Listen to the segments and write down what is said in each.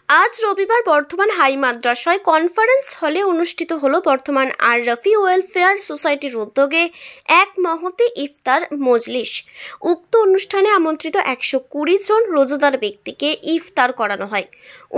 আজ রবিবার বর্ধমান হাই মাদ্রাসায় কনফারেন্স হলে অনুষ্ঠিত হলো বর্ধমান আর রফি ওয়েলফেয়ার সোসাইটির উদ্যোগে এক মহতি ইফতার মজলিস। উক্ত অনুষ্ঠানে আমন্ত্রিত 120 জন রোজাদার ব্যক্তিকে ইফতার করানো হয়।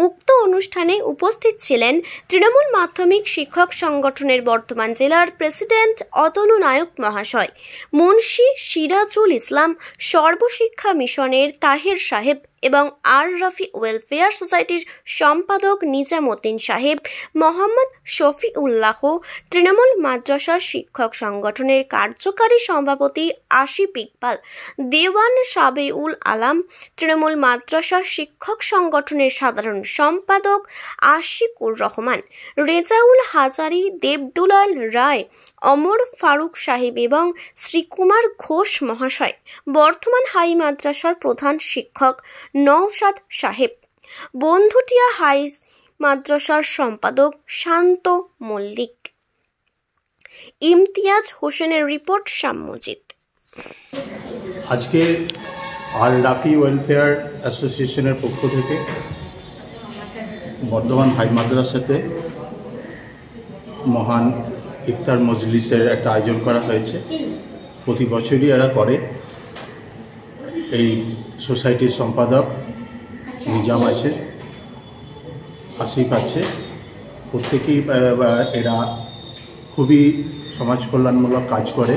উক্ত অনুষ্ঠানে উপস্থিত ছিলেন তৃণমূল মাধ্যমিক শিক্ষক সংগঠনের বর্ধমান জেলার প্রেসিডেন্ট অতনু নায়ক মহাশয়, মুন্সি সিরাজুল ইসলাম, সর্বশিক্ষা মিশনের তাহের সাহেব এবং আর রফি ওয়েলফেয়ার সোসাইটির সম্পাদক নিজামুদ্দিন সাহেব, মোহাম্মদ শফিউল্লাহ, তৃণমূল মাদ্রাসা শিক্ষক সংগঠনের কার্যকারী সভাপতি আসিফ ইকবাল, দেওয়ান সাবেউল আলম, তৃণমূল মাদ্রাসা শিক্ষক সংগঠনের সাধারণ সম্পাদক আশিকুর রহমান, রেজাউল হাজারি, দেবদুলাল রায়, অমর ফারুক সাহেব এবং শ্রীকুমার ঘোষ মহাশয়, বর্ধমান হাই মাদ্রাসার প্রধান শিক্ষক নওশাদ সাহেব, বন্ধুটিয়া হাই মাদ্রাসার সম্পাদক শান্ত মল্লিক। ইমতিয়াজ হোসেনের রিপোর্ট, সাম্যজিৎ। আজকে আর রাফি ওয়েলফেয়ার অ্যাসোসিয়েশনের পক্ষ থেকে বর্ধমান হাই মাদ্রাসাতে মহান ইফতার মজলিসের একটা আয়োজন করা হয়েছে। প্রতি বছরই এরা করে। এই সোসাইটির সম্পাদক নিজাম আছে, আসিফ আছে, প্রত্যেকেই এরা খুবই সমাজ কল্যাণমূলক কাজ করে।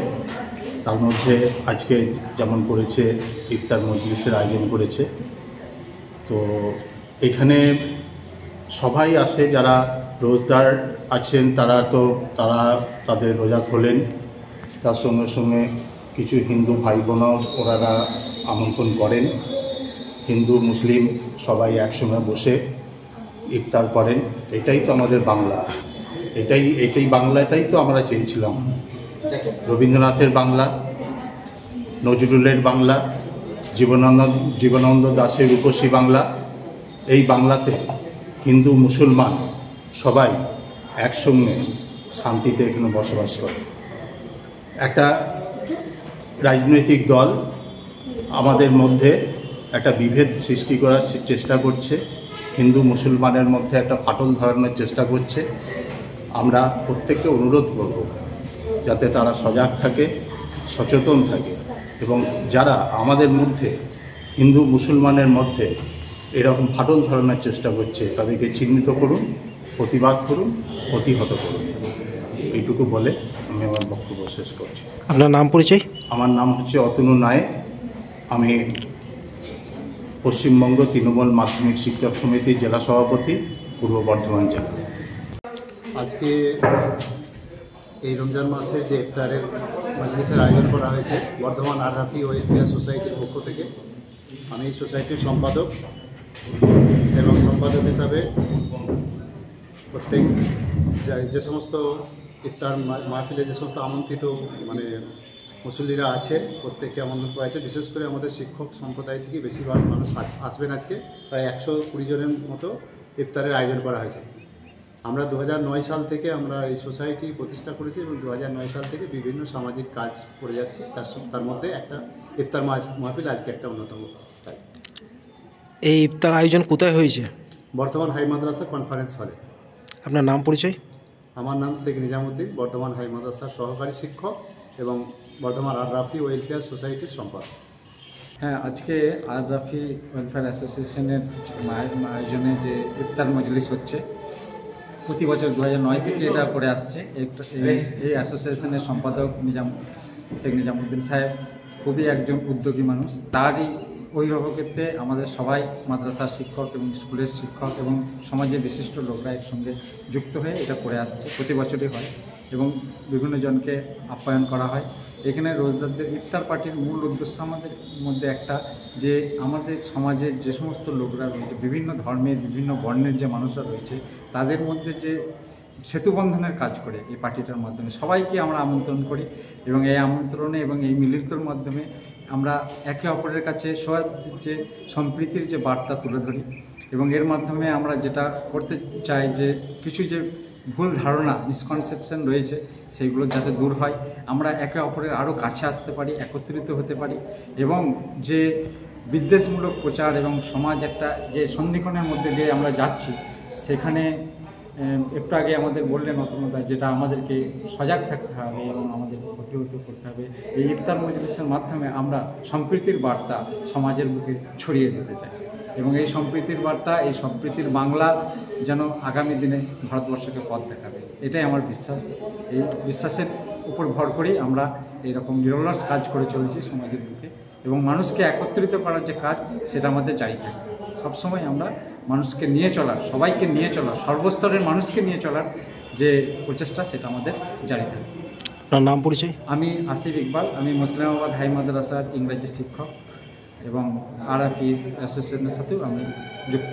তার মধ্যে আজকে যেমন করেছে ইফতার মজলিসের আয়োজন করেছে। তো এখানে সবাই আসে, যারা রোজদার আছেন তারা তাদের রোজা খোলেন। তার সঙ্গে সঙ্গে কিছু হিন্দু ভাই বোনও ওনারা আমন্ত্রণ করেন। হিন্দু মুসলিম সবাই একসঙ্গে বসে ইফতার করেন। এটাই তো আমাদের বাংলা, এটাই বাংলাটাই তো আমরা চেয়েছিলাম। রবীন্দ্রনাথের বাংলা, নজরুলের বাংলা, জীবনানন্দ দাশের রূপসী বাংলা। এই বাংলাতে হিন্দু মুসলমান সবাই একসঙ্গে শান্তিতে এখানে বসবাস করে। একটা রাজনৈতিক দল আমাদের মধ্যে একটা বিভেদ সৃষ্টি করার চেষ্টা করছে, হিন্দু মুসলমানের মধ্যে একটা ফাটল ধরানোর চেষ্টা করছে। আমরা প্রত্যেককে অনুরোধ করব যাতে তারা সজাগ থাকে, সচেতন থাকে, এবং যারা আমাদের মধ্যে হিন্দু মুসলমানের মধ্যে এরকম ফাটল ধরানোর চেষ্টা করছে তাদেরকে চিহ্নিত করুন, প্রতিবাদ করুন, প্রতিহত করুন। এইটুকু বলে আমি আমার বক্তব্য শেষ করছি। আপনার নাম পরিচয়? আমার নাম হচ্ছে অতনু নায়ক। আমি পশ্চিমবঙ্গ তৃণমূল মাধ্যমিক শিক্ষক সমিতির জেলা সভাপতি, পূর্ব বর্ধমান জেলা। আজকে এই রমজান মাসে যে ইফতারের মজলিসের আয়োজন করা হয়েছে বর্ধমান আর রাফি ওয়েলফেয়ার সোসাইটির পক্ষ থেকে, আমি এই সোসাইটির সম্পাদক এবং সম্পাদক হিসাবে প্রত্যেক যে সমস্ত ইফতার মাহফিলে যে সমস্ত আমন্ত্রিত মুসল্লিরা আছে প্রত্যেককে আমন্ত্রণ করা হয়েছে। বিশেষ করে আমাদের শিক্ষক সম্প্রদায় থেকে বেশিরভাগ মানুষ আসবেন। আজকে প্রায় 120 জনের মতো ইফতারের আয়োজন করা হয়েছে। আমরা 2009 সাল থেকে আমরা এই সোসাইটি প্রতিষ্ঠা করেছি এবং 2009 সাল থেকে বিভিন্ন সামাজিক কাজ করে যাচ্ছি। তার মধ্যে একটা ইফতার মাহফিল আজকে একটা অন্যতম। তাই এই ইফতার আয়োজন কোথায় হয়েছে? বর্ধমান হাই মাদ্রাসা কনফারেন্স হলে। আপনার নাম পরিচয়? আমার নাম শেখ নিজামুদ্দিন, বর্ধমান হাই মাদ্রাসার সহকারী শিক্ষক এবং বর্ধমান আর রাফি ওয়েলফেয়ার সোসাইটির সম্পাদক। হ্যাঁ, আজকে আর রাফি ওয়েলফেয়ার অ্যাসোসিয়েশনের আয়োজনে যে ইফতার মজলিস হচ্ছে, প্রতি বছর 2009 থেকে এটা করে আসছে। এই অ্যাসোসিয়েশনের সম্পাদক শেখ নিজামুদ্দিন সাহেব খুবই একজন উদ্যোগী মানুষ। তারই অভিভাবকত্বে আমাদের সবাই মাদ্রাসার শিক্ষক এবং স্কুলের শিক্ষক এবং সমাজের বিশিষ্ট লোকরা একসঙ্গে যুক্ত হয়ে এটা করে আসছে। প্রতি বছরই হয় এবং বিভিন্ন জনকে আপ্যায়ন করা হয়। এখানে রোজদারদের ইফতার পার্টির মূল উদ্দেশ্য আমাদের মধ্যে একটা, যে আমাদের সমাজের যে সমস্ত লোকরা রয়েছে, বিভিন্ন ধর্মের বিভিন্ন বর্ণের যে মানুষরা রয়েছে, তাদের মধ্যে যে সেতুবন্ধনের কাজ করে এই পার্টিটার মাধ্যমে সবাইকে আমরা আমন্ত্রণ করি এবং এই আমন্ত্রণে এবং এই মিলিতর মাধ্যমে আমরা একে অপরের কাছে যে সম্প্রীতির যে বার্তা তুলে ধরি এবং এর মাধ্যমে আমরা যেটা করতে চাই যে কিছু যে ভুল ধারণা, মিসকনসেপশন রয়েছে সেগুলো যাতে দূর হয়, আমরা একে অপরের আরও কাছে আসতে পারি, একত্রিত হতে পারি এবং যে বিদ্বেষমূলক প্রচার এবং সমাজ একটা যে সন্ধিক্ষণের মধ্যে দিয়ে আমরা যাচ্ছি, সেখানে একটু আগে আমাদের বললেন অতনুদা, যেটা আমাদেরকে সজাগ থাকতে হবে এবং আমাদের প্রতিহত করতে হবে। এই ইফতার মজলিসের মাধ্যমে আমরা সম্প্রীতির বার্তা সমাজের বুকে ছড়িয়ে দিতে চাই এবং এই সম্প্রীতির বার্তা, এই সম্প্রীতির বাংলা যেন আগামী দিনে ভারতবর্ষকে পথ দেখাবে, এটাই আমার বিশ্বাস। এই বিশ্বাসের উপর ভর করেই আমরা এইরকম নিরলস কাজ করে চলেছি সমাজের বুকে এবং মানুষকে একত্রিত করার যে কাজ, সেটা আমাদের জারি থাকবে। সবসময় আমরা মানুষকে নিয়ে চলার, সবাইকে নিয়ে চলার, সর্বস্তরের মানুষকে নিয়ে চলার যে প্রচেষ্টা, সেটা আমাদের জারি থাকবে। আপনার নাম পরিচয়? আমি আসিফ ইকবাল, আমি মুসলিমাবাদ হাই মাদ্রাসার ইংরেজি শিক্ষক এবং আরএফি অ্যাসোসিয়েশনের সাথেও আমি যুক্ত।